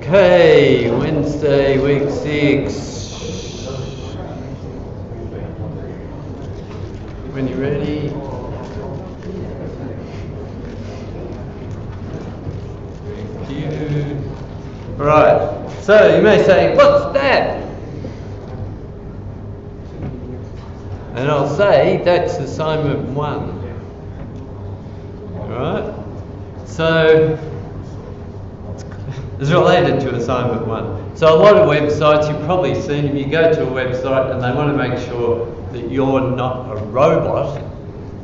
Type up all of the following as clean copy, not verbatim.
Okay, Wednesday, week 6. When you're ready. Thank you. Right, so you may say, what's that? And I'll say, that's assignment 1. Alright, so it's related to assignment 1. So a lot of websites, you've probably seen, if you go to a website and they want to make sure that you're not a robot,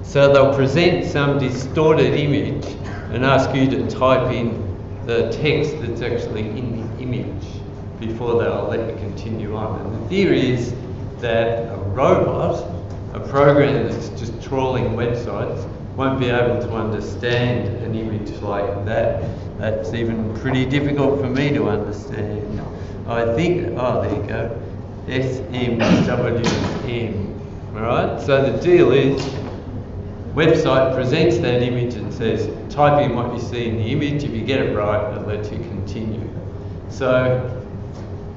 so they'll present some distorted image and ask you to type in the text that's actually in the image before they'll let you continue on. And the theory is that a robot, a program that's just trawling websites, won't be able to understand an image like that. That's even pretty difficult for me to understand. I think, oh, there you go, SMWM. Alright, so the deal is, website presents that image and says, type in what you see in the image. If you get it right, it lets you continue. So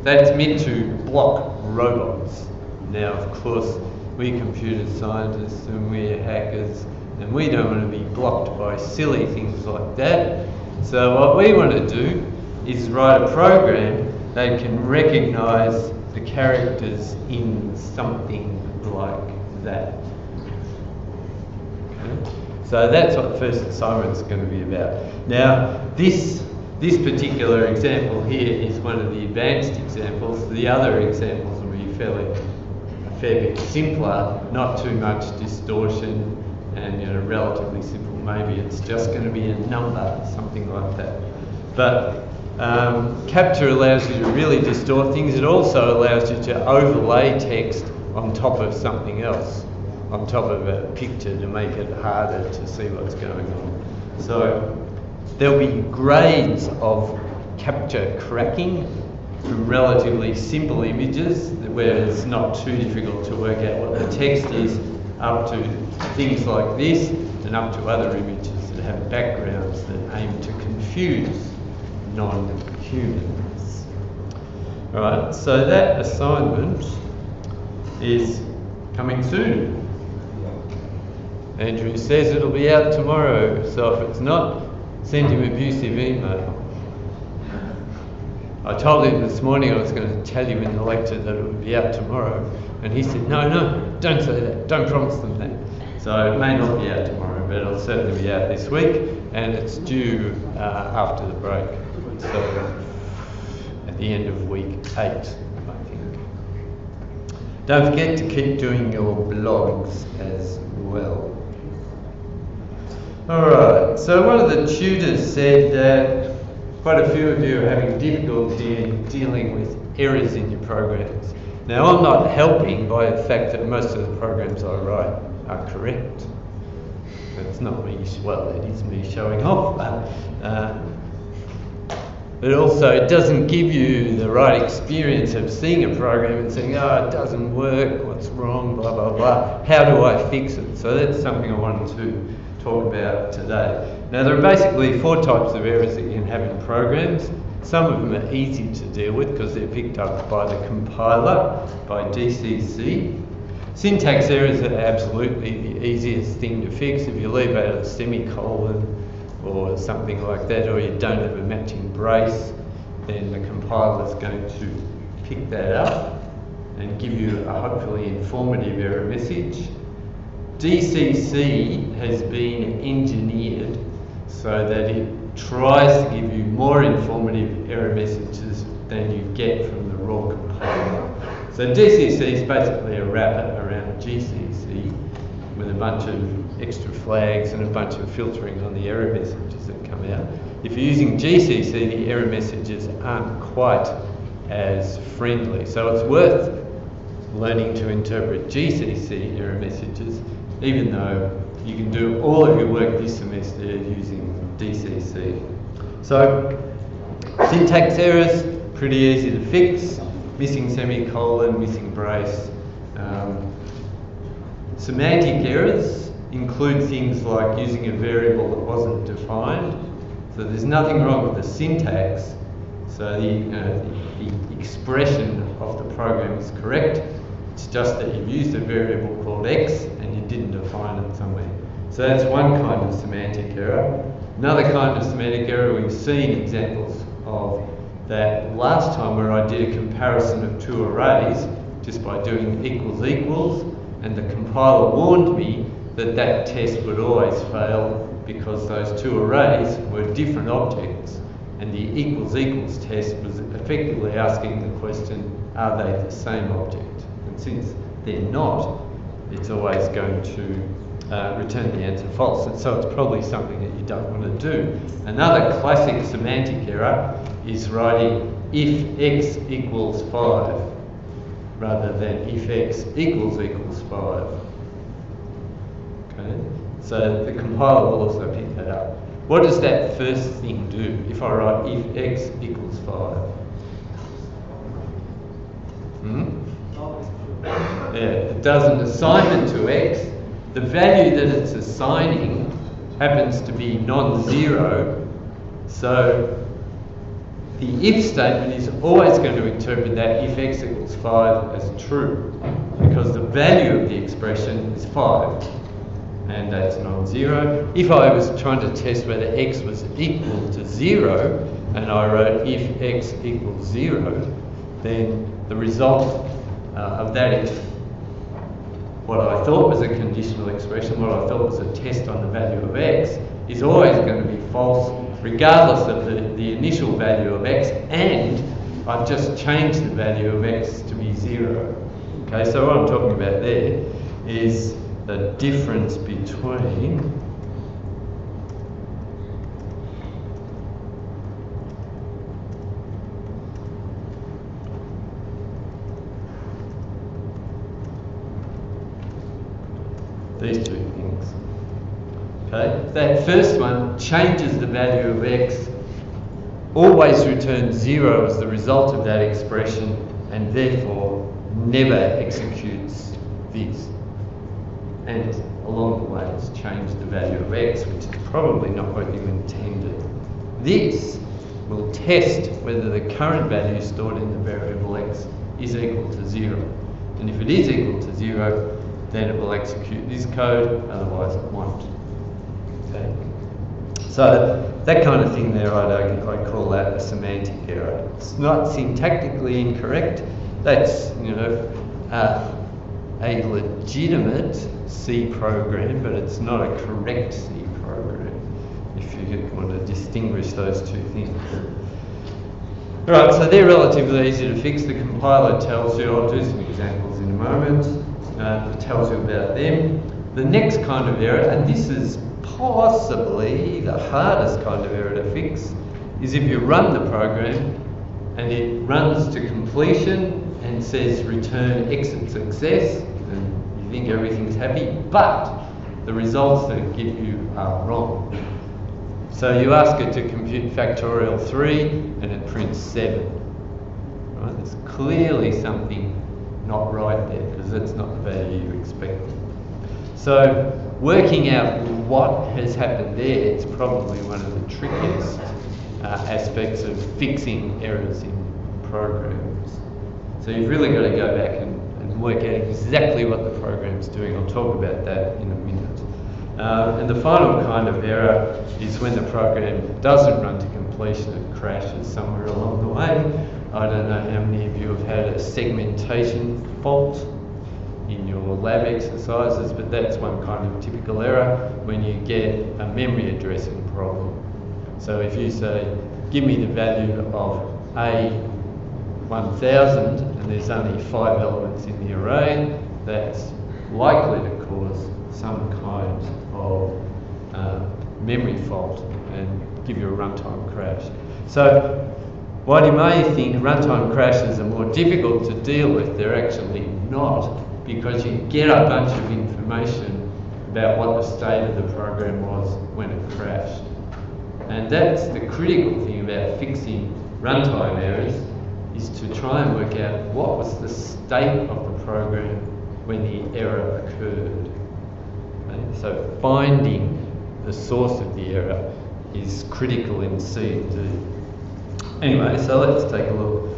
that's meant to block robots. Now, of course, we're computer scientists and we're hackers, and we don't want to be blocked by silly things like that. So what we want to do is write a program that can recognise the characters in something like that. Okay? So that's what the first assignment is going to be about. Now, this particular example here is one of the advanced examples. The other examples will be a fair bit simpler, not too much distortion, and relatively simple. Maybe it's just going to be a number, something like that. But capture allows you to really distort things. It also allows you to overlay text on top of something else, on top of a picture, to make it harder to see what's going on. So there'll be grades of capture cracking from relatively simple images where it's not too difficult to work out what the text is, up to things like this, and up to other images that have backgrounds that aim to confuse non-humans. Alright, so that assignment is coming soon. Andrew says it'll be out tomorrow, so if it's not, send him abusive email. I told him this morning I was going to tell you in the lecture that it would be out tomorrow, and he said, no, don't say that, don't promise them that. So it may not be out tomorrow, but it'll certainly be out this week, and it's due after the break, so at the end of week 8, I think. Don't forget to keep doing your blogs as well. Alright, so one of the tutors said that quite a few of you are having difficulty in dealing with errors in your programs. Now, I'm not helping by the fact that most of the programs I write are correct. It's not me, well, it is me showing off, but also it doesn't give you the right experience of seeing a program and saying, oh, it doesn't work, what's wrong, blah, blah, blah. How do I fix it? So that's something I wanted to talk about today. Now, there are basically 4 types of errors that you can have in programs. Some of them are easy to deal with because they're picked up by the compiler, by DCC. Syntax errors are absolutely the easiest thing to fix. If you leave out a semicolon or something like that, or you don't have a matching brace, then the compiler is going to pick that up and give you a hopefully informative error message. DCC has been engineered so that it tries to give you more informative error messages than you get from the raw compiler. So DCC is basically a wrapper around GCC with a bunch of extra flags and a bunch of filtering on the error messages that come out. If you're using GCC, the error messages aren't quite as friendly. So it's worth learning to interpret GCC error messages, even though you can do all of your work this semester using DCC. So syntax errors, pretty easy to fix. Missing semicolon, missing brace. Semantic errors include things like using a variable that wasn't defined. So there's nothing wrong with the syntax. So the expression of the program is correct. It's just that you've used a variable called x and you didn't define it somewhere. So that's one kind of semantic error. Another kind of semantic error we've seen examples of that last time, where I did a comparison of two arrays just by doing equals equals, and the compiler warned me that that test would always fail because those two arrays were different objects, and the equals equals test was effectively asking the question, are they the same object? And since they're not, it's always going to return the answer false, and so it's probably something that you don't want to do. Another classic semantic error is writing if x equals 5 rather than if x equals 5. Okay, so the compiler will also pick that up. What does that first thing do if I write if x equals 5? Yeah, it does an assignment to x. The value that it's assigning happens to be non-zero, so the if statement is always going to interpret that if x equals 5 as true, because the value of the expression is 5, and that's non-zero. If I was trying to test whether x was equal to 0, and I wrote if x equals 0, then the result of that, what I thought was a conditional expression, what I thought was a test on the value of x, is always going to be false, regardless of the initial value of x, and I've just changed the value of x to be 0. Okay, so what I'm talking about there is the difference between these two things. Okay, that first one changes the value of x, always returns 0 as the result of that expression, and therefore never executes this. And along the way it's changed the value of x, which is probably not what you intended. This will test whether the current value stored in the variable x is equal to 0. And if it is equal to 0, then it will execute this code, otherwise it won't. Okay? So that kind of thing there, I'd call that a semantic error. It's not syntactically incorrect. That's, a legitimate C program, but it's not a correct C program, if you want to distinguish those two things. Right, so they're relatively easy to fix. The compiler tells you, I'll do some examples in a moment, it tells you about them. The next kind of error, and this is possibly the hardest kind of error to fix, is if you run the program and it runs to completion and says return exit success, and you think everything's happy, but the results that it gives you are wrong. So you ask it to compute factorial 3 and it prints 7. Right? There's clearly something not right there, because that's not the value you expected. So working out what has happened there is probably one of the trickiest aspects of fixing errors in programs. So you've really got to go back and work out exactly what the program's doing. I'll talk about that in a minute. And the final kind of error is when the program doesn't run to completion, it crashes somewhere along the way. I don't know how many of you have had a segmentation fault in your lab exercises, but that's one kind of typical error, when you get a memory addressing problem. So if you say, give me the value of A1000, and there's only 5 elements in the array, that's likely to cause some kind of memory fault and give you a runtime crash. So while you may think runtime crashes are more difficult to deal with, they're actually not, because you get a bunch of information about what the state of the program was when it crashed. And that's the critical thing about fixing runtime errors, is to try and work out what was the state of the program when the error occurred. Okay? So finding the source of the error is critical in C and D. Anyway, so let's take a look.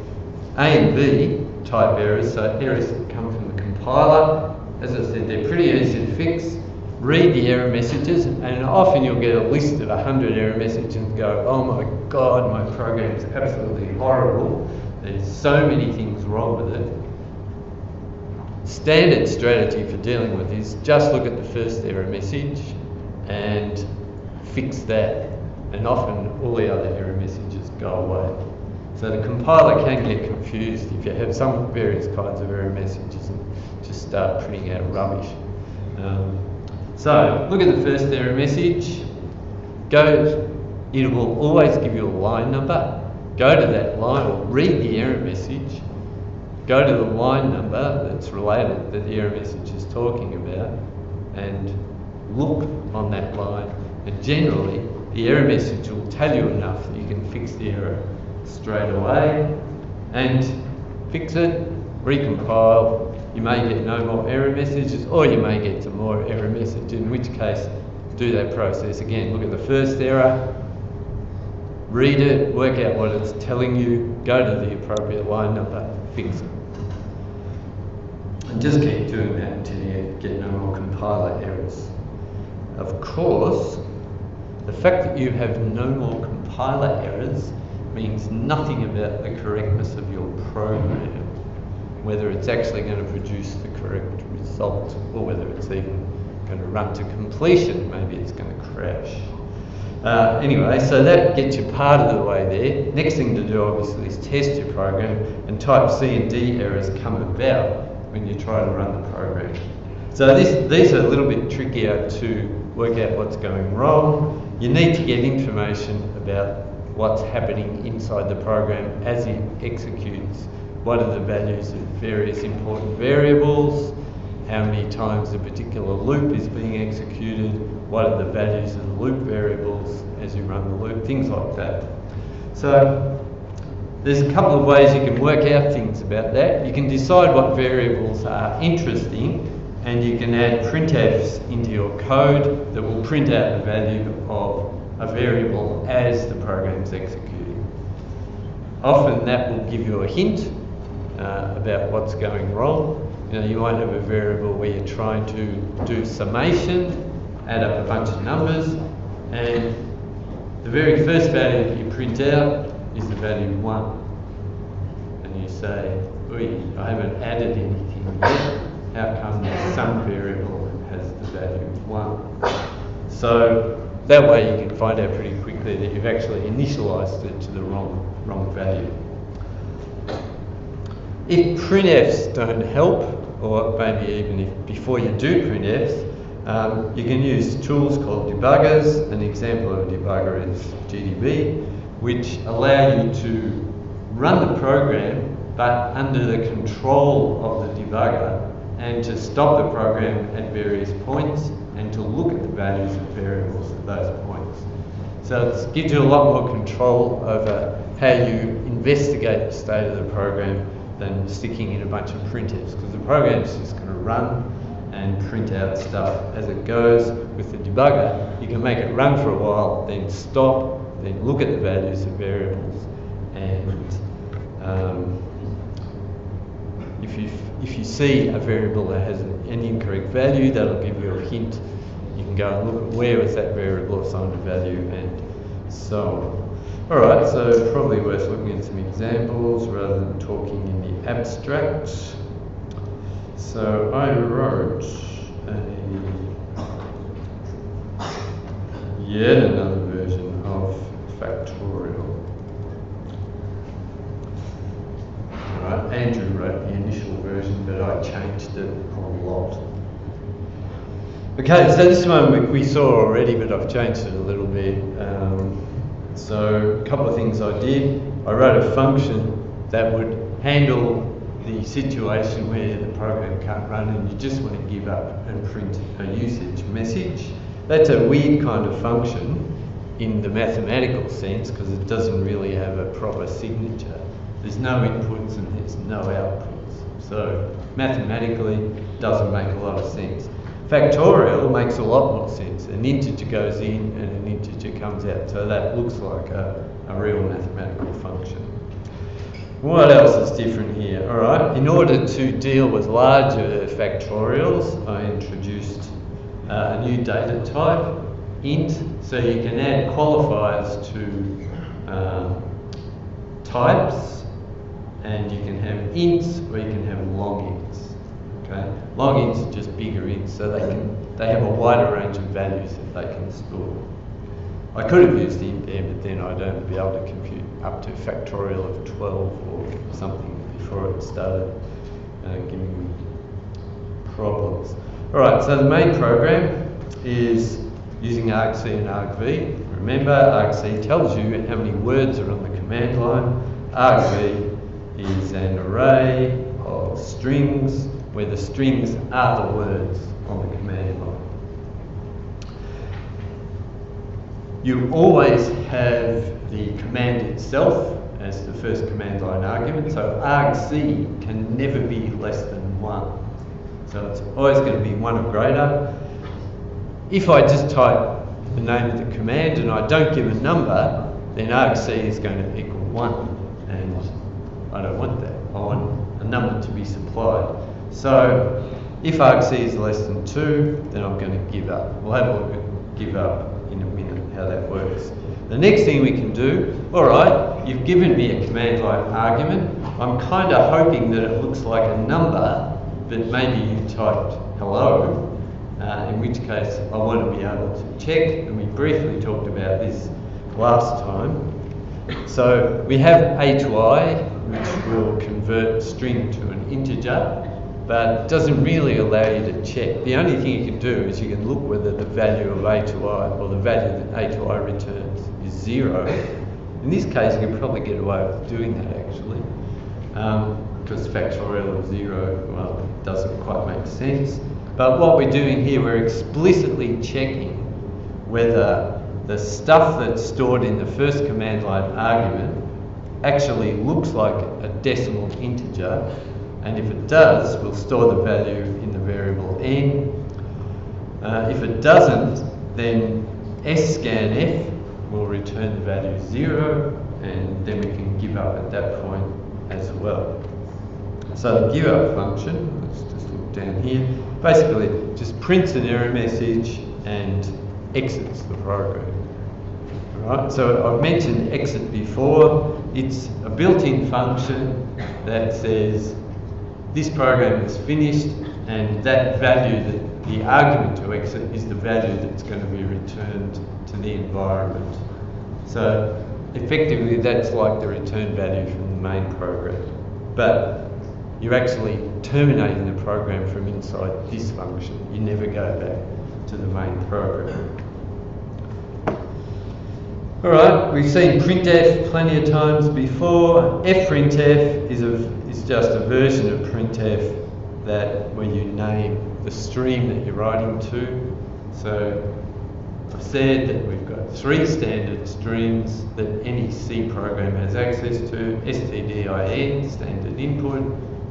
A and B type errors, so errors that come from the compiler. As I said, they're pretty easy to fix. Read the error messages, and often you'll get a list of 100 error messages and go, oh my God, my program is absolutely horrible. There's so many things wrong with it. Standard strategy for dealing with this, just look at the first error message and fix that. And often all the other error messages go away. So the compiler can get confused if you have some various kinds of error messages and just start printing out rubbish. So look at the first error message. It will always give you a line number. Go to that line or read the error message. Go to the line number that's related that the error message is talking about and look on that line. And generally, the error message will tell you enough that you can fix the error straight away and fix it, recompile. You may get no more error messages, or you may get some more error messages, in which case do that process again. Look at the first error, read it, work out what it's telling you, go to the appropriate line number, fix it. And just keep doing that until you get no more compiler errors. Of course, the fact that you have no more compiler errors means nothing about the correctness of your program, whether it's actually going to produce the correct result or whether it's even going to run to completion. Maybe it's going to crash. Anyway, so that gets you part of the way there. Next thing to do obviously is test your program, and type C and D errors come about when you try to run the program. So these are a little bit trickier to work out what's going wrong. You need to get information about what's happening inside the program as it executes. What are the values of various important variables? How many times a particular loop is being executed? What are the values of the loop variables as you run the loop? Things like that. So there's a couple of ways you can work out things about that. You can decide what variables are interesting, and you can add printfs into your code that will print out the value of a variable as the program's executing. Often that will give you a hint about what's going wrong. You know, you might have a variable where you're trying to do summation, add up a bunch of numbers, and the very first value that you print out is the value 1. And you say, "Oi, I haven't added anything yet. How come that some variable has the value 1? So that way you can find out pretty quickly that you've actually initialized it to the wrong value. If printfs don't help, or maybe even if before you do printfs, you can use tools called debuggers. An example of a debugger is GDB, which allow you to run the program but under the control of the debugger, and to stop the program at various points and to look at the values of variables at those points. So it gives you a lot more control over how you investigate the state of the program than sticking in a bunch of printfs, because the program's just going to run and print out stuff as it goes. With the debugger, you can make it run for a while, then stop, then look at the values of variables, and if you see a variable that has an incorrect value, that'll give you a hint. You can go and look at where was that variable assigned a value, and so on. Alright, so probably worth looking at some examples rather than talking in the abstract. So I wrote yet another version of factorial. Alright, Andrew wrote the initial version, but I changed it a lot. Okay, so this one we saw already, but I've changed it a little bit. So a couple of things I did. I wrote a function that would handle the situation where the program can't run and you just want to give up and print a usage message. That's a weird kind of function in the mathematical sense, because it doesn't really have a proper signature. There's no inputs and there's no outputs. So mathematically, it doesn't make a lot of sense. Factorial makes a lot more sense. An integer goes in and an integer comes out, so that looks like a real mathematical function. What else is different here? All right, in order to deal with larger factorials, I introduced a new data type, int, so you can add qualifiers to types, and you can have ints or you can have long ints. Okay, long ints are just bigger ints, so they have a wider range of values that they can store. I could have used int there, but then I'd only be able to compute up to factorial of 12 or something before it started giving me problems. All right, so the main program is using argc and argv. Remember, argc tells you how many words are on the command line. Argv is an array of strings where the strings are the words on the command line. You always have the command itself as the first command line argument, so argc can never be less than 1. So it's always going to be 1 or greater. If I just type the name of the command and I don't give a number, then argc is going to equal 1, and I don't want that. I want a number to be supplied. So if argc is less than 2, then I'm going to give up. We'll have a look at give up in a minute, how that works. The next thing we can do, all right, you've given me a command line argument. I'm kind of hoping that it looks like a number, but maybe you typed hello, in which case I want to be able to check, and we briefly talked about this last time. So we have a to I, which will convert a string to an integer, but it doesn't really allow you to check. The only thing you can do is you can look whether the value of a to I, or the value that a to I returns, is 0. In this case, you can probably get away with doing that actually, because factorial of 0, well, it doesn't quite make sense. But what we're doing here, we're explicitly checking whether the stuff that's stored in the first command line argument actually looks like a decimal integer, and if it does, we'll store the value in the variable n. If it doesn't, then scanf will return the value 0, and then we can give up at that point as well. So the give up function, let's just look down here, basically just prints an error message and exits the program. Right, so I've mentioned exit before. It's a built-in function that says this program is finished, and that value, that the argument to exit, is the value that's going to be returned to the environment. So effectively that's like the return value from the main program, but you're actually terminating the program from inside this function. You never go back to the main program. Alright, we've seen printf plenty of times before. fprintf is just a version of printf that where you name the stream that you're writing to. So I've said that we've got 3 standard streams that any C program has access to: stdin, standard input;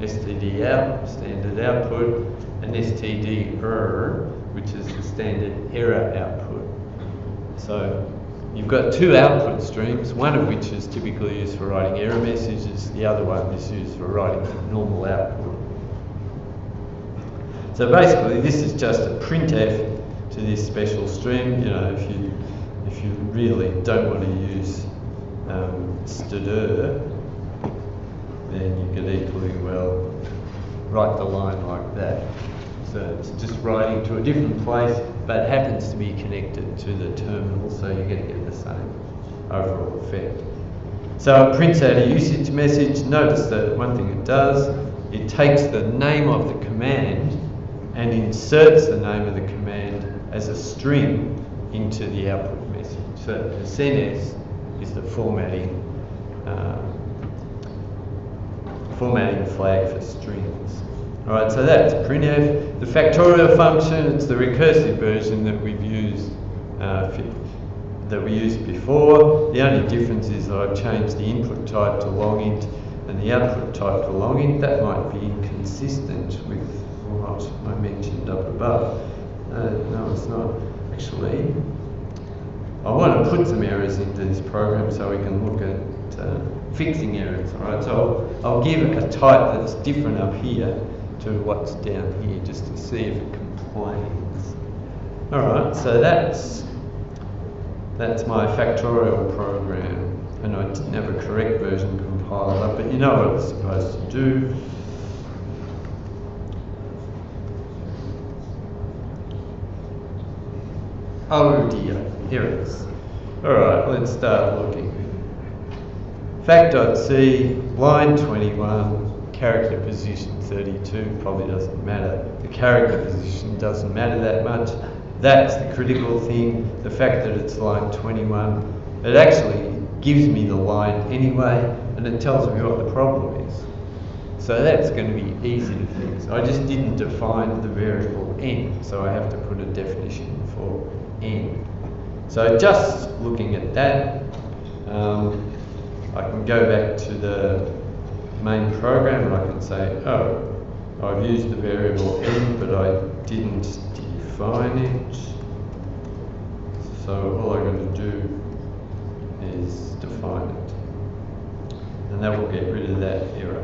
stdout, standard output; and stderr, which is the standard error output. So you've got 2 output streams, one of which is typically used for writing error messages, the other one is used for writing normal output. So basically this is just a printf to this special stream. You know, if you really don't want to use stder, then you could equally well write the line like that. So it's just writing to a different place, but it happens to be connected to the terminal, so you're going to get the same overall effect. So it prints out a usage message. Notice that one thing it does, it takes the name of the command and inserts the name of the command as a string into the output message. So the CNS is the formatting flag for strings. Alright, so that's printf. The factorial function, it's the recursive version that we've used that we used before. The only difference is that I've changed the input type to longint and the output type to longint. That might be inconsistent with what I mentioned up above. No, it's not. Actually, I want to put some errors into this program so we can look at fixing errors. Alright, so I'll give a type that's different up here to what's down here just to see if it complains. Alright, so that's my factorial program, and I didn't have a correct version compiler, but you know what it's supposed to do. Oh dear, errors. Alright, let's start looking. Fact.c, line 21, character position 32, probably doesn't matter. The character position doesn't matter that much. That's the critical thing, the fact that it's line 21. It actually gives me the line anyway, and it tells me what the problem is. So that's going to be easy to fix. I just didn't define the variable n, so I have to put a definition for n. So just looking at that, I can go back to the main program and I can say, oh, I've used the variable n, but I didn't define it. So all I'm going to do is define it. And that will get rid of that error.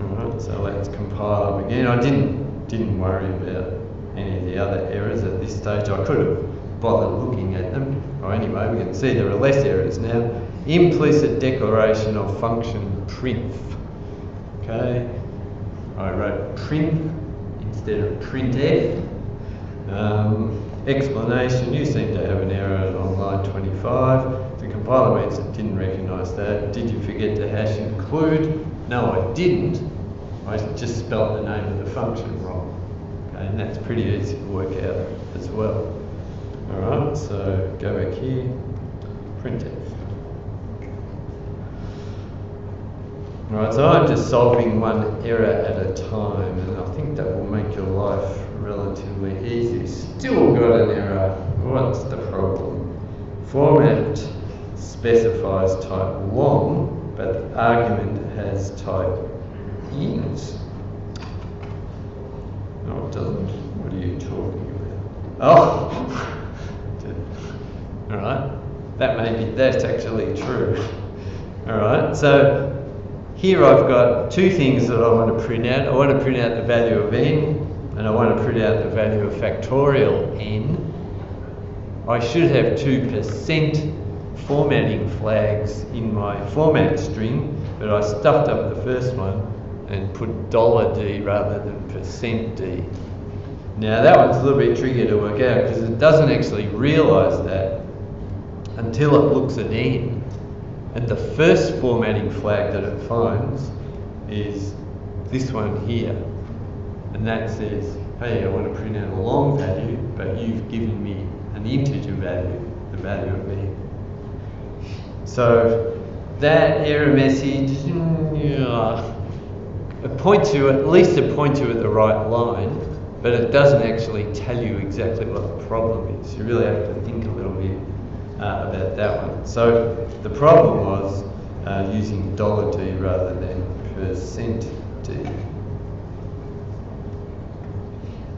Alright, so let's compile them again. I didn't worry about any of the other errors at this stage. I could have bothered looking at them. Oh, anyway, we can see there are less errors now. Implicit declaration of function print. Okay, I wrote print instead of printf. Explanation, you seem to have an error on line 25. The compiler means it didn't recognise that. Did you forget to hash include? No, I didn't. I just spelled the name of the function wrong. Okay, and that's pretty easy to work out as well. Alright, so go back here, printf. Alright, so I'm just solving one error at a time, and I think that will make your life relatively easy. Still got an error. What's the problem? Format specifies type long, but the argument has type int. No, it doesn't. What are you talking about? Oh! Alright, that's actually true. Alright, so here I've got two things that I want to print out. I want to print out the value of n, and I want to print out the value of factorial n. I should have 2% formatting flags in my format string, but I stuffed up the first one and put $d rather than %d. Now that one's a little bit tricky to work out because it doesn't actually realise that until it looks at n. And the first formatting flag that it finds is this one here. And that says, hey, I want to print out a long value, but you've given me an integer value, the value of n. So that error message, it points you, at least it points you at the right line, but it doesn't actually tell you exactly what the problem is. You really have to think a little bit about that one. So the problem was using $d rather than %d.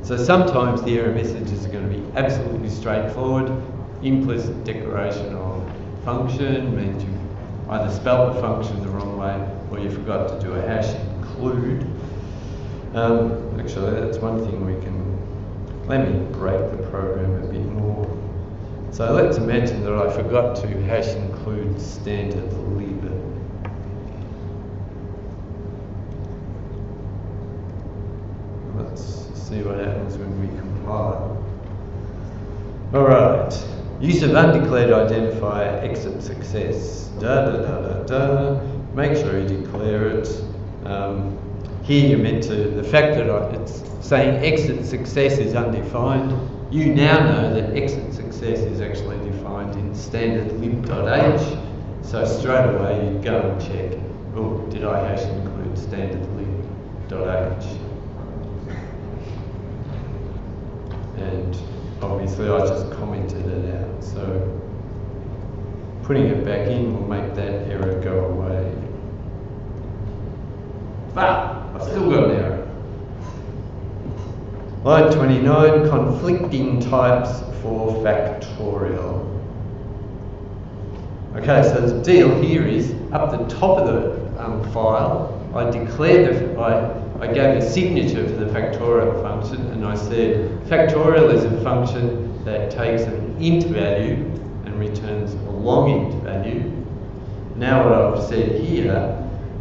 So sometimes the error messages are going to be absolutely straightforward. Implicit declaration of function means you either spelled the function the wrong way or you forgot to do a hash include. Actually, that's one thing we can, let me break the program a bit more. So let's imagine that I forgot to hash include standard lib. Let's see what happens when we compile. Alright, use of undeclared identifier exit success. Make sure you declare it. Here you're meant to, the fact that it's saying exit success is undefined, you now know that exit success is actually defined in standard lib.h. So straight away you go and check, oh, did I hash include standard lib.h? And obviously I just commented it out. So putting it back in will make that error go away. But I've still got an error. Line 29, conflicting types for factorial. Okay, so the deal here is up the top of the file, I declared I gave a signature for the factorial function, and I said factorial is a function that takes an int value and returns a long int value. Now what I've said here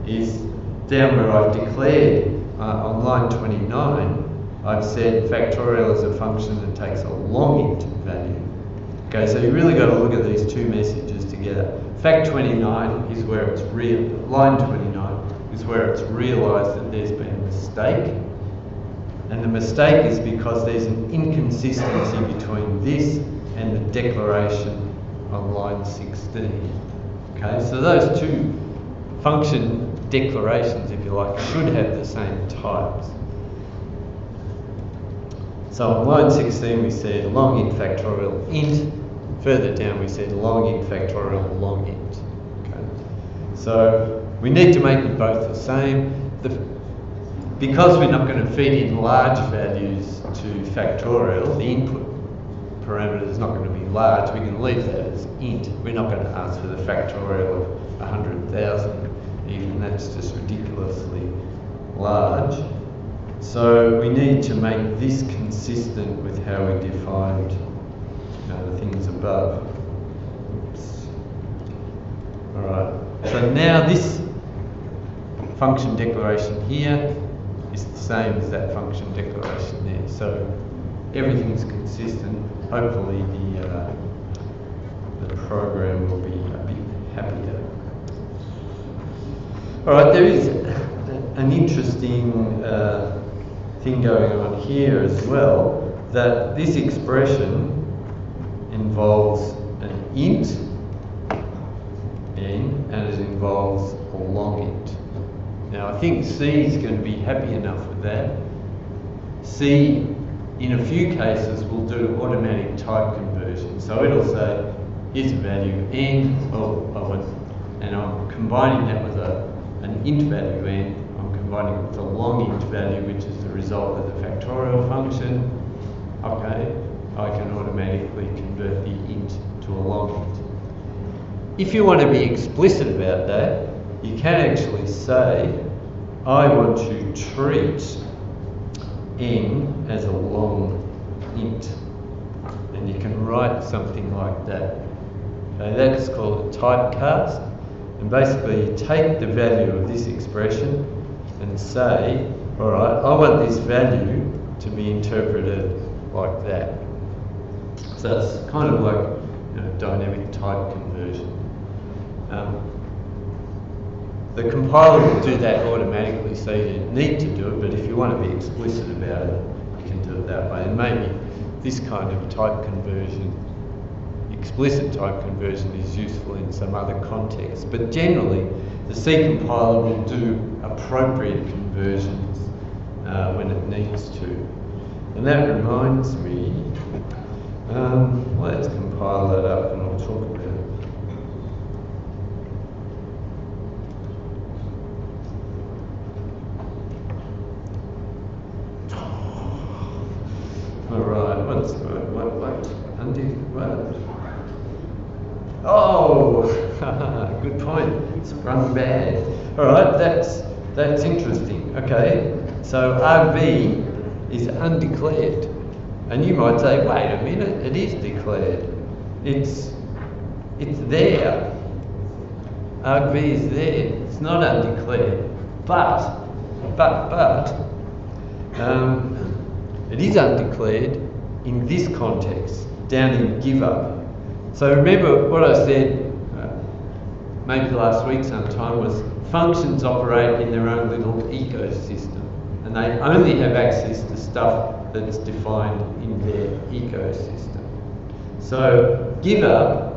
is down where I've declared on line 29, I've said factorial is a function that takes a long int value. Okay, so you really got to look at these two messages together. Fact 29 is where it's line 29 is where it's realised that there's been a mistake. And the mistake is because there's an inconsistency between this and the declaration on line 16. Okay, so those two function declarations, if you like, should have the same types. So on line 16 we said long int factorial int. Further down we said long int factorial long int. Okay. So we need to make them both the same. Because we're not going to feed in large values to factorial, the input parameter is not going to be large, we can leave that as int. We're not going to ask for the factorial of 100,000 even, that's just ridiculously large. So we need to make this consistent with how we defined the things above. Oops. All right, so now this function declaration here is the same as that function declaration there. So everything's consistent. Hopefully the program will be a bit happier. All right, there is an interesting thing going on here as well, that this expression involves an int n and it involves a long int. Now I think C is going to be happy enough with that. C in a few cases will do automatic type conversion. So it'll say here's a value n, and I'm combining that with an int value n. I'm combining it with a long int value, which is the result of the factorial function. Okay, I can automatically convert the int to a long int. If you want to be explicit about that, you can actually say, I want to treat n as a long int. And you can write something like that. Okay, that's called a typecast. And basically you take the value of this expression and say, all right, I want this value to be interpreted like that. So it's kind of like dynamic type conversion. The compiler will do that automatically, so you don't need to do it, but if you want to be explicit about it, you can do it that way. And maybe this kind of type conversion, explicit type conversion, is useful in some other context. But generally, the C compiler will do appropriate conversions when it needs to. And that reminds me, let's compile that up and I'll talk about it. Alright, what's what? Oh, good point. It's run bad. Alright, that's interesting. Okay, so argv is undeclared. And you might say, wait a minute, it is declared. It's there. argv is there. It's not undeclared. But it is undeclared in this context, down in give up. So remember what I said maybe last week sometime was functions operate in their own little ecosystem, and they only have access to stuff that's defined in their ecosystem. So give up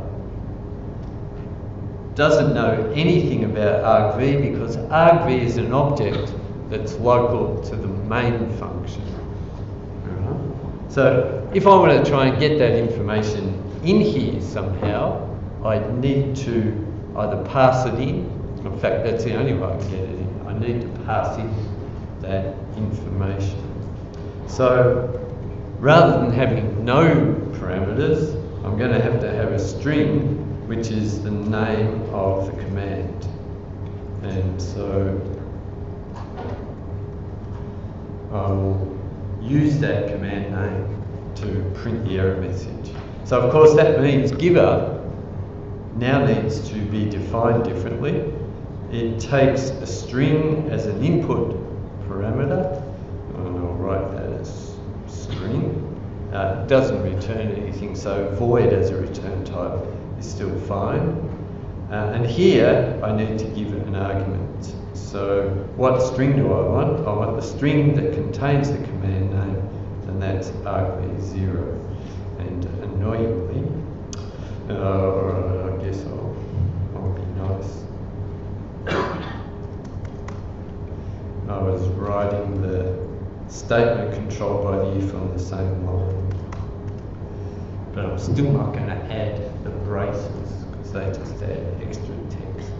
doesn't know anything about argv because argv is an object that's local to the main function. So if I want to try and get that information in here somehow, I need to either pass it in. In fact, that's the only way I can get it in. I need to pass in that information. So rather than having no parameters, I'm going to have a string which is the name of the command. And so I will use that command name to print the error message. So of course that means giver now needs to be defined differently. It takes a string as an input parameter, and I'll write that as string. It doesn't return anything, so void as a return type is still fine. And here I need to give it an argument. So what string do I want? I want the string that contains the command name, and that's argv0. And annoyingly, I guess I'll be nice. I was writing the statement controlled by the if on the same line, but I'm still not going to add the braces because they just add extra text.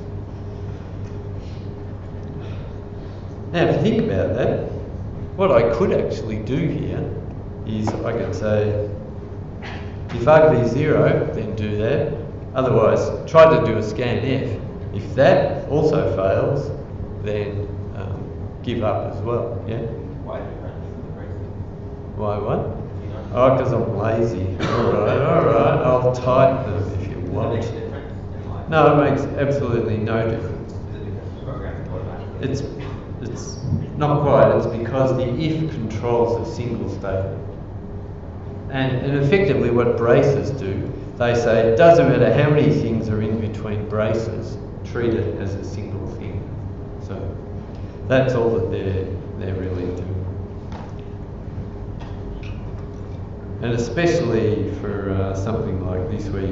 Now, if you think about that, what I could actually do here is I could say, if argv0, then do that. Otherwise, try to do a scanf. If that also fails, then give up as well. Yeah. Why different braces? Why what? Oh, because I'm lazy. All right. I'll type them if you want. Does it make a difference in life? No, it makes absolutely no difference. Is it because it's programmed automatically? It's not quite. It's because the if controls a single statement. And effectively what braces do, they say it doesn't matter how many things are in between braces, treat it as a single thing. So that's all that they're really doing. And especially for something like this where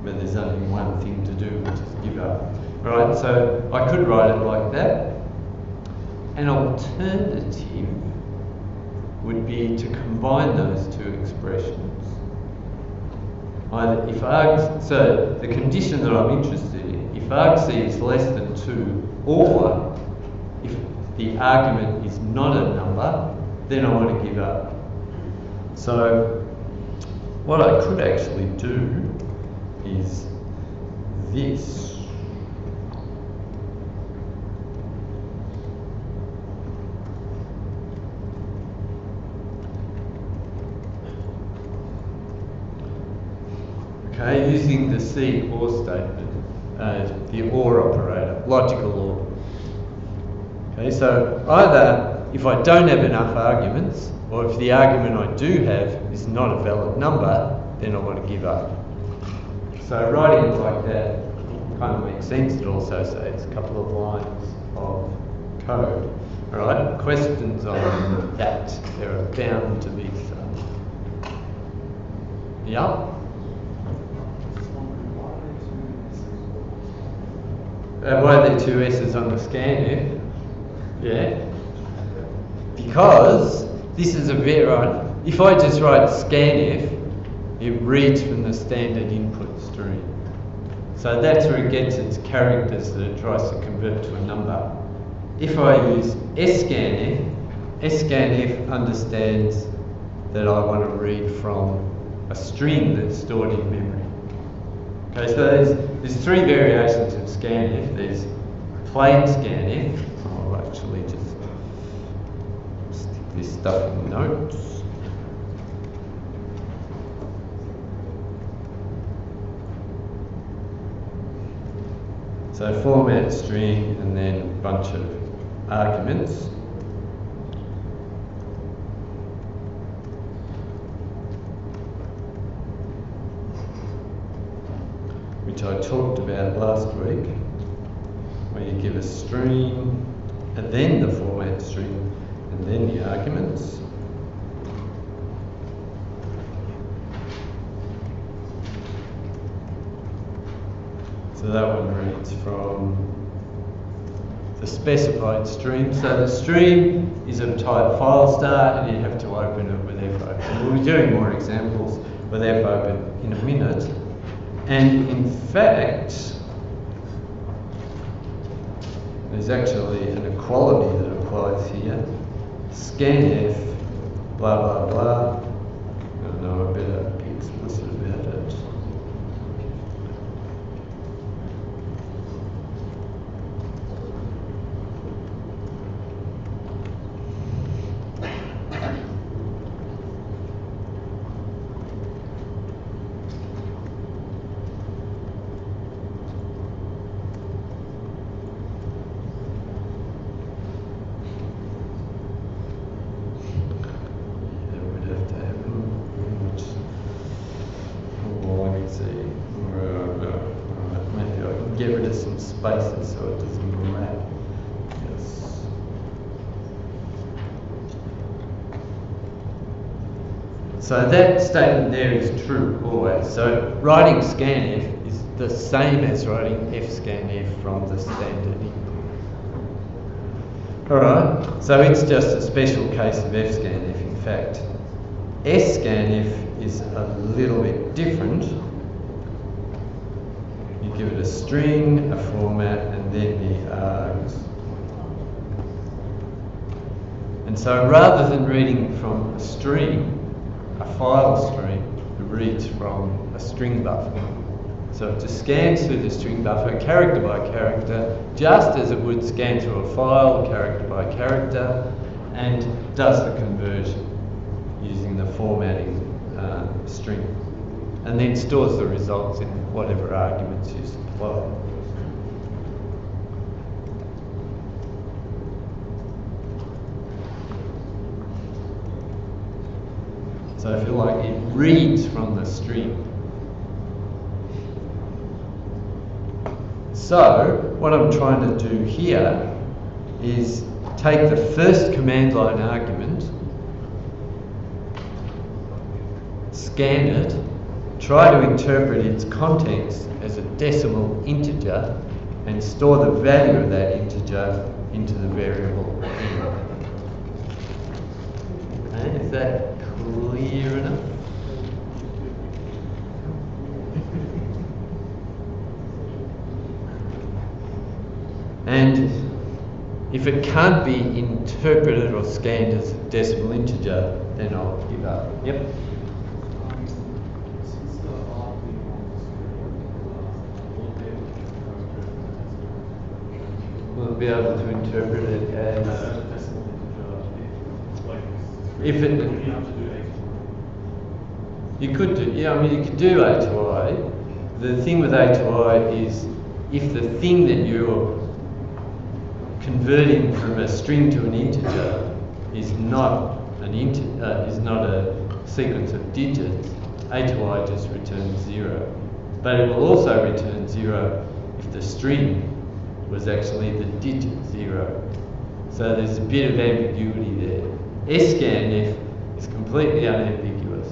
where there's only one thing to do, which is give up. Right, so I could write it like that. An alternative would be to combine those two expressions. Either if so the condition that I'm interested in, if argc is less than 2, or if the argument is not a number, then I want to give up. So what I could actually do is this. Okay, using the C or statement, the or operator, logical or. Okay, so either if I don't have enough arguments, or if the argument I do have is not a valid number, then I want to give up. So writing it like that kind of makes sense. It also saves a couple of lines of code. All right, questions on that? There are bound to be some. Yeah. Why are there two S's on the scanf? Yeah. Because this is if I just write scanf, it reads from the standard input stream. So that's where it gets its characters that it tries to convert to a number. If I use scanf understands that I want to read from a string that's stored in memory. Okay, so there's three variations of scanf. There's plain scanf. I'll actually just stick this stuff in notes. So format string and then a bunch of arguments. Which I talked about last week, where you give a string and then the format string and then the arguments. So that one reads from the specified stream. So the stream is of type file star and you have to open it with fopen. We'll be doing more examples with fopen in a minute. And in fact, there's actually an equality that applies here. scanf, blah blah blah. I know I better be explicit about it. Get rid of some spaces so it doesn't lap. Yes. So that statement there is true always. So writing scanf is the same as writing fscanf from the standard input. Alright, so it's just a special case of fscanf. In fact, scanf is a little bit different. Give it a string, a format, and then the args. And so rather than reading from a string, a file string, it reads from a string buffer. So it just scans through the string buffer, character by character, just as it would scan through a file, character by character, and does the conversion using the formatting string. And then stores the results in whatever arguments you supply. So if you like, it reads from the string. So what I'm trying to do here is take the first command line argument, scan it, try to interpret its contents as a decimal integer and store the value of that integer into the variable n. Okay, is that clear enough? And if it can't be interpreted or scanned as a decimal integer, then I'll give up. Yep. We'll be able to interpret it as if it. You could do, yeah. I mean, you could do A to I. The thing with A to I is if the thing that you're converting from a string to an integer is not is not a sequence of digits, A to I just returns 0. But it will also return 0 if the string was actually the digit 0. So there's a bit of ambiguity there. Scanf is completely unambiguous.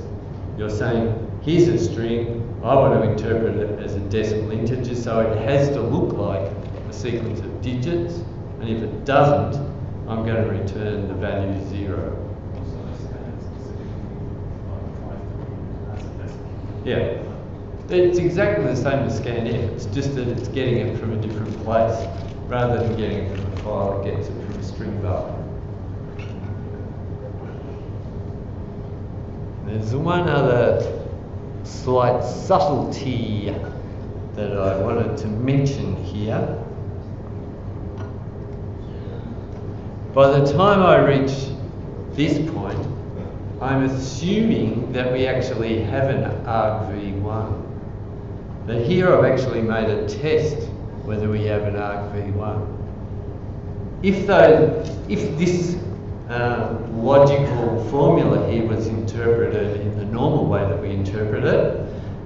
You're saying, here's a string, I want to interpret it as a decimal integer, so it has to look like a sequence of digits, and if it doesn't, I'm going to return the value 0. Yeah. It's exactly the same as scanf, it's just that it's getting it from a different place. Rather than getting it from a file, it gets it from a string buffer. There's one other slight subtlety that I wanted to mention here. By the time I reach this point, I'm assuming that we actually have an argv1. But here I've actually made a test whether we have an argv1. If this logical formula here was interpreted in the normal way that we interpret it,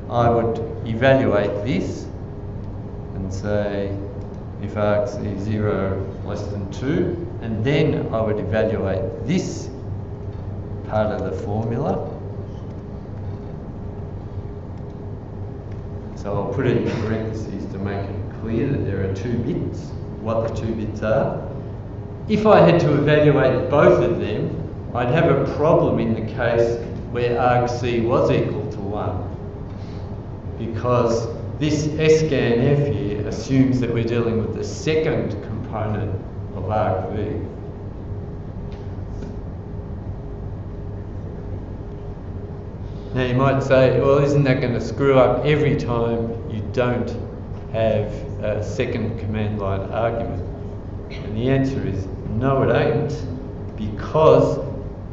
I would evaluate this and say if argc is 0 less than 2, and then I would evaluate this part of the formula. So I'll put it in parentheses to make it clear that there are 2 bits, what the 2 bits are. If I had to evaluate both of them, I'd have a problem in the case where argc was equal to 1, because this scanf here assumes that we're dealing with the second component of argv. Now you might say, well, isn't that going to screw up every time you don't have a second command line argument? And the answer is no, it ain't, because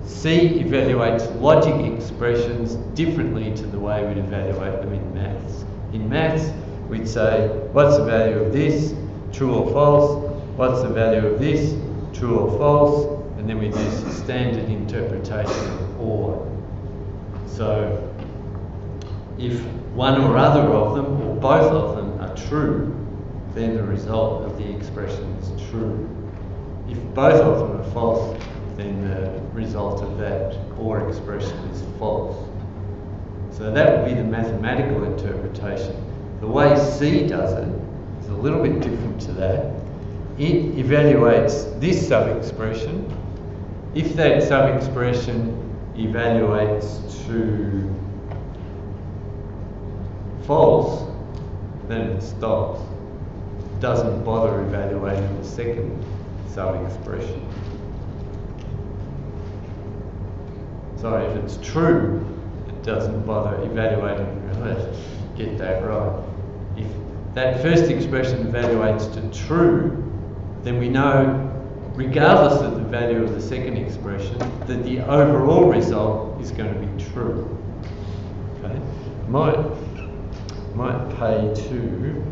C evaluates logic expressions differently to the way we'd evaluate them in maths. In maths, we'd say, what's the value of this? True or false? What's the value of this? True or false? And then we use the standard interpretation of OR. So if one or other of them, or both of them, are true, then the result of the expression is true. If both of them are false, then the result of that OR expression is false. So that would be the mathematical interpretation. The way C does it is a little bit different to that. It evaluates this sub-expression. If that sub-expression evaluates to false, then it stops. It doesn't bother evaluating the second sub-expression. Sorry, if it's true, it doesn't bother evaluating. Let's get that right. If that first expression evaluates to true, then we know, regardless of the value of the second expression, that the overall result is going to be true. Okay? Might pay to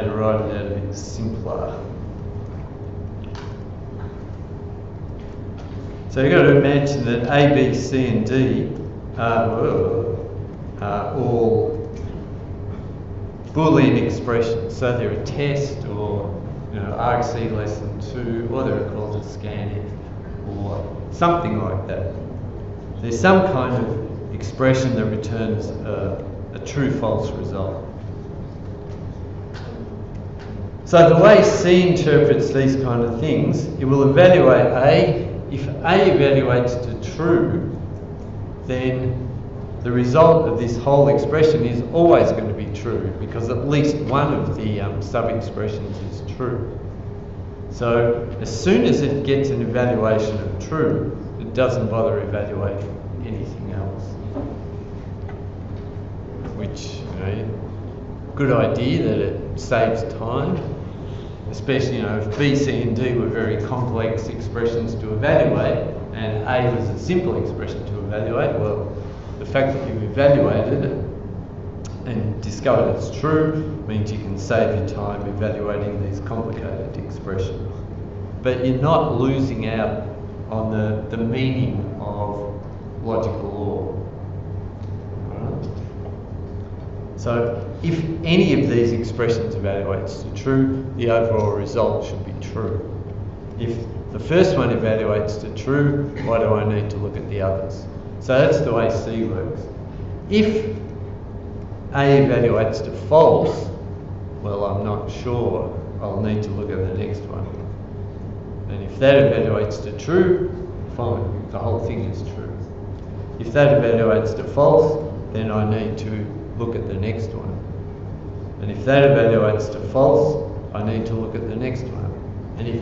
write it out a bit simpler. So you've got to imagine that A, B, C and D are all Boolean expressions. So they're a test, or argc less than 2, or they're called a scanf, or something like that. There's some kind of expression that returns a true-false result. So the way C interprets these kind of things, it will evaluate A. If A evaluates to true, then the result of this whole expression is always going to be true, because at least one of the sub-expressions is true. So as soon as it gets an evaluation of true, it doesn't bother evaluating anything else. Which, good idea that it saves time. Especially, if B, C and D were very complex expressions to evaluate and A was a simple expression to evaluate, well, the fact that you've evaluated it and discovered it's true means you can save your time evaluating these complicated expressions. But you're not losing out on the meaning of logical OR. So if any of these expressions evaluates to true, the overall result should be true. If the first one evaluates to true, why do I need to look at the others? So that's the way C works. If A evaluates to false, well, I'm not sure. I'll need to look at the next one. And if that evaluates to true, fine, the whole thing is true. If that evaluates to false, then I need to look at the next one. And if that evaluates to false, I need to look at the next one. And if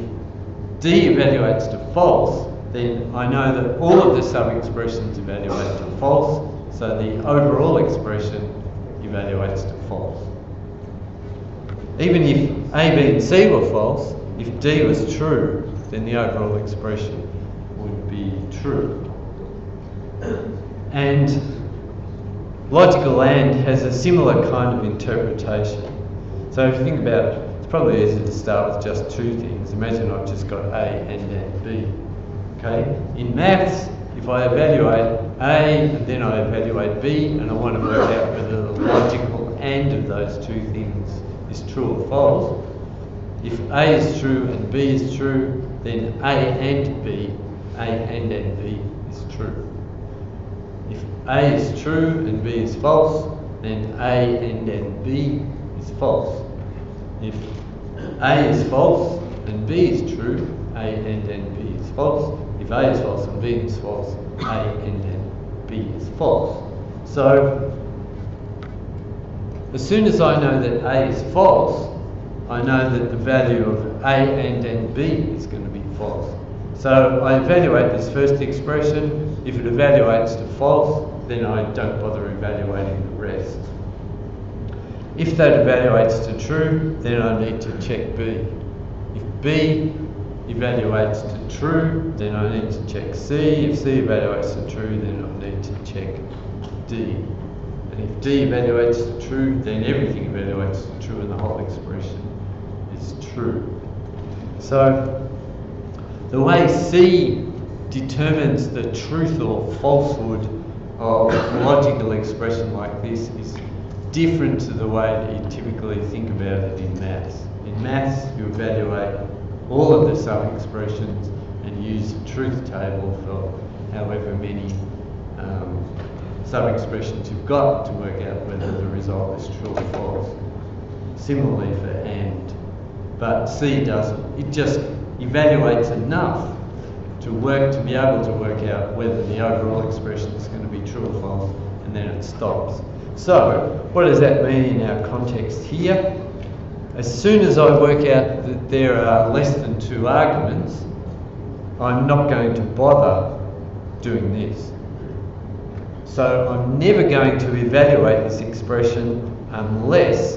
D evaluates to false, then I know that all of the sub-expressions evaluate to false, so the overall expression evaluates to false. Even if A, B and C were false, if D was true, then the overall expression would be true. And logical AND has a similar kind of interpretation. So if you think about it, it's probably easy to start with just two things. Imagine I've just got A and B. Okay? In maths, if I evaluate A and then I evaluate B, and I want to work out whether the logical AND of those two things is true or false, if A is true and B is true, then A and B is true. If A is true and B is false, then A and B is false. If A is false and B is true, A and B is false. If A is false and B is false, A and B is false. So as soon as I know that A is false, I know that the value of A and B is going to be false. So I evaluate this first expression. If it evaluates to false, then I don't bother evaluating the rest. If that evaluates to true, then I need to check B. If B evaluates to true, then I need to check C. If C evaluates to true, then I need to check D. And if D evaluates to true, then everything evaluates to true and the whole expression is true. So the way C determines the truth or falsehood of a logical expression like this is different to the way that you typically think about it in maths. In maths, you evaluate all of the sub-expressions and use a truth table for however many sub-expressions you've got to work out whether the result is true or false. Similarly for AND. But C doesn't. It just evaluates enough to be able to work out whether the overall expression is going to be true or false, and then it stops. So, what does that mean in our context here? As soon as I work out that there are less than 2 arguments, I'm not going to bother doing this. So I'm never going to evaluate this expression unless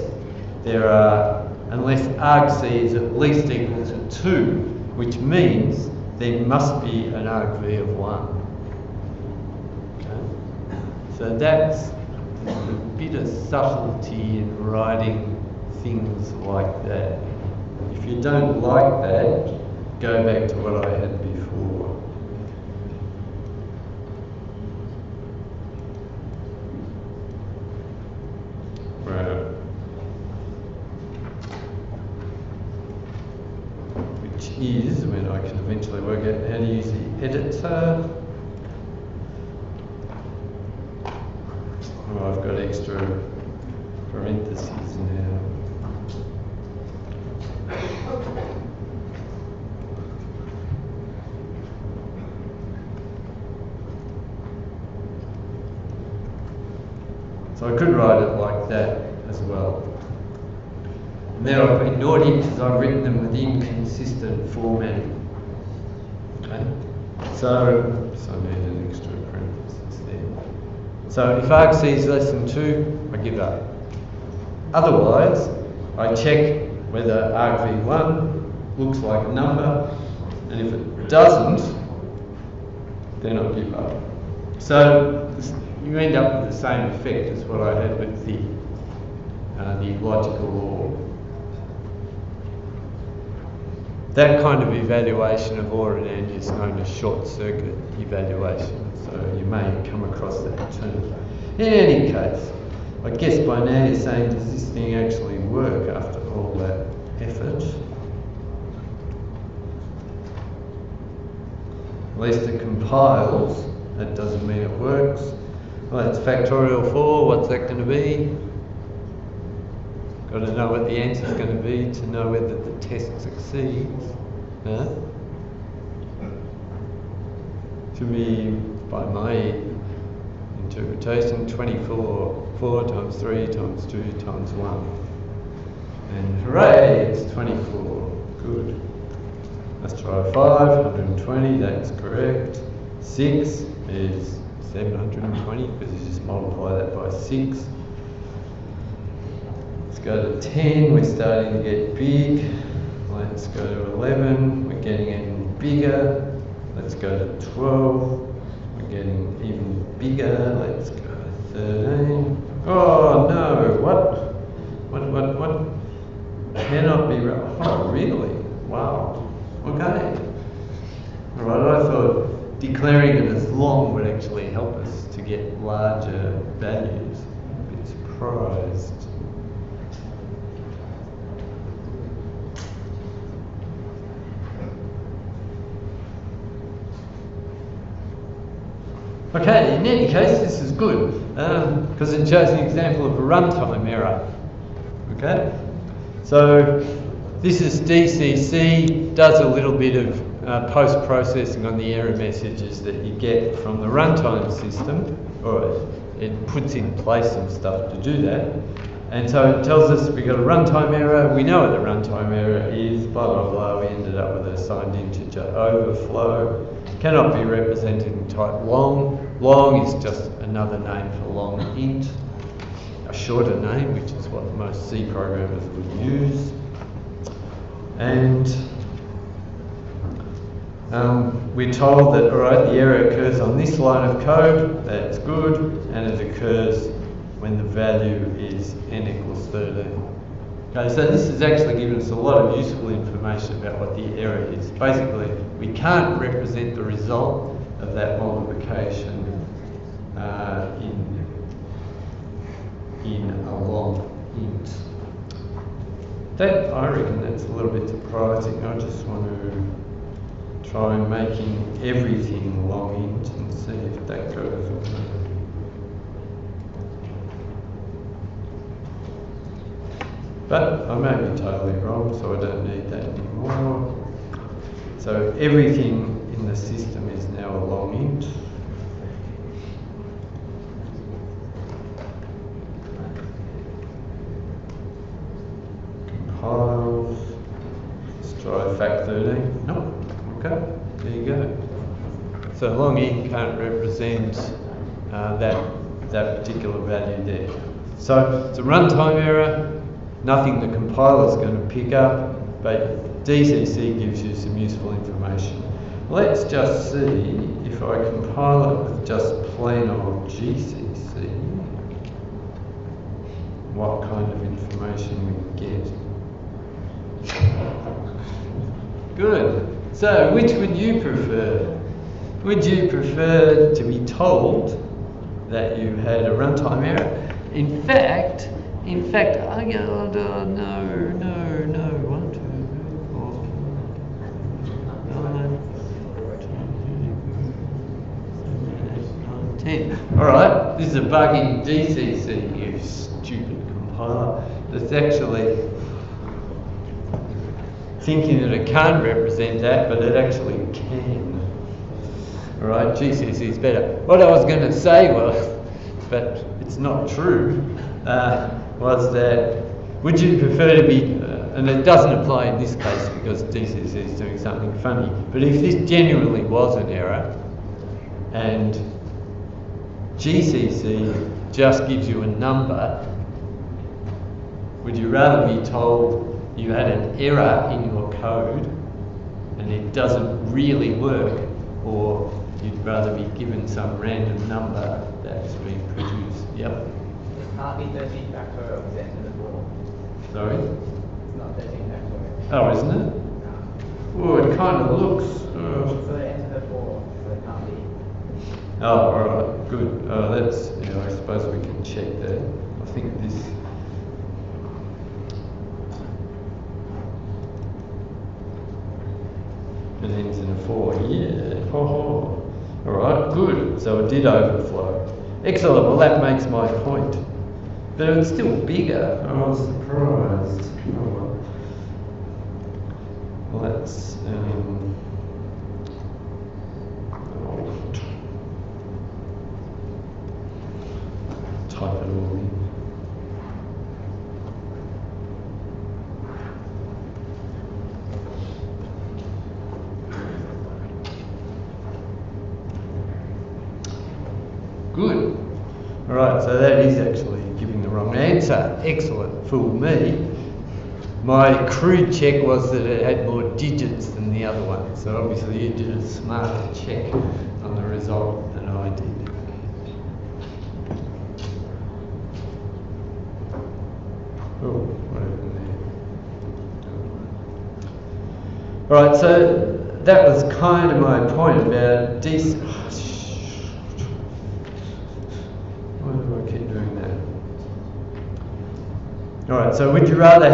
argc is at least equal to 2, which means there must be an argv of 1. Okay? So that's a bit of subtlety in writing things like that. If you don't like that, go back to what I had before. Right. Which is when I can eventually work out how to use the editor. Oh, I've got extra parentheses now. So I could write it like that as well. And there I've been naughty because I've written them with inconsistent formatting. Okay? So I need an extra parenthesis there. So if argc is less than 2, I give up. Otherwise, I check whether argv1 looks like a number, and if it doesn't, then I give up. So you end up with the same effect as what I had with the logical OR. That kind of evaluation of OR and AND is known as short circuit evaluation, so you may come across that term. In any case, I guess by now you're saying, does this thing actually work after all that effort? At least it compiles. That doesn't mean it works. Well, that's factorial 4. What's that going to be? Got to know what the answer is going to be to know whether the test succeeds. Huh? Should be, by my interpretation, 24. 4 times 3 times 2 times 1. And hooray, it's 24. Good. Let's try 5, 120, that's correct. 6 is 720, because you just multiply that by 6. Let's go to 10, we're starting to get big. Let's go to 11, we're getting even bigger. Let's go to 12, we're getting even bigger. Let's go to 13. Oh no, what? Cannot be right. Oh, really? Wow. Okay. Alright, I thought declaring it as long would actually help us to get larger values. A bit surprised. Okay, in any case, this is good because it shows an example of a runtime error. Okay, so This is DCC, does a little bit of post-processing on the error messages that you get from the runtime system, or it puts in place some stuff to do that. And so it tells us we've got a runtime error, we know what the runtime error is, blah, blah, blah, we ended up with a signed integer overflow. Cannot be represented in type long. Long is just another name for long int, a shorter name, which is what most C programmers would use. And we're told that, all right, the error occurs on this line of code, that's good, and it occurs when the value is n equals 13. Okay, so this has actually given us a lot of useful information about what the error is. Basically, we can't represent the result of that multiplication in a long int. That, I reckon that's a little bit surprising. I just want to try making everything long int and see if that goes. But I may be totally wrong, so I don't need that anymore. So everything in the system is now a long int. Compile. Let's try fact13. No. Okay, there you go. So long int can't represent that particular value there. So it's a runtime error. Nothing the compiler is going to pick up, but DCC gives you some useful information. Let's just see if I compile it with just plain old GCC, what kind of information we get. Good. So, which would you prefer? Would you prefer to be told that you had a runtime error? In fact, I go, no, 1, 2, 3, 4, 5, 6, 7, 8, 9, 10. Alright, this is a bug in DCC, you stupid compiler, that's actually thinking that it can't represent that, but it actually can. Alright, GCC is better. What I was going to say was, but it's not true, was that would you prefer to be, and it doesn't apply in this case because DCC is doing something funny, but if this genuinely was an error and GCC just gives you a number, would you rather be told you had an error in your code and it doesn't really work, or you'd rather be given some random number that's been produced? Yep. Can't be 13 factorial to enter the 4. Sorry? It's not 13 factorial. Oh, isn't it? No. Oh, it kind of looks. So they enter the 4, so it can't be. Oh, alright, good. That's, I suppose we can check that. I think this. It ends in a 4. Yeah. Oh. Alright, good. So it did overflow. Excellent. Well, that makes my point. But it's still bigger. I was surprised. Oh, well. Let's type it all in. Good. Alright, so that is actually giving the wrong answer. Excellent. Fooled me. My crude check was that it had more digits than the other one. So obviously you did a smarter check on the result than I did. Oh, what happened there? Alright, so that was kind of my point about decent. Why do I keep doing that? Alright, so would you rather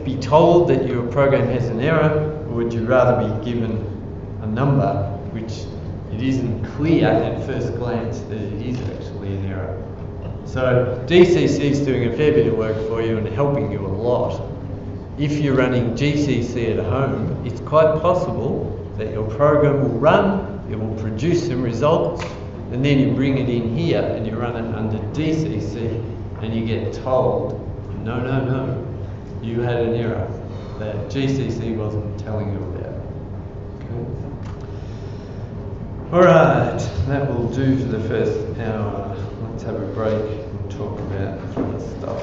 be told that your program has an error, or would you rather be given a number which it isn't clear at first glance that it is actually an error? So DCC is doing a fair bit of work for you and helping you a lot. if you're running GCC at home, it's quite possible that your program will run, it will produce some results, and then you bring it in here and you run it under DCC and you get told, no, you had an error that GCC wasn't telling you about. Alright, that will do for the first hour. Let's have a break and talk about other stuff.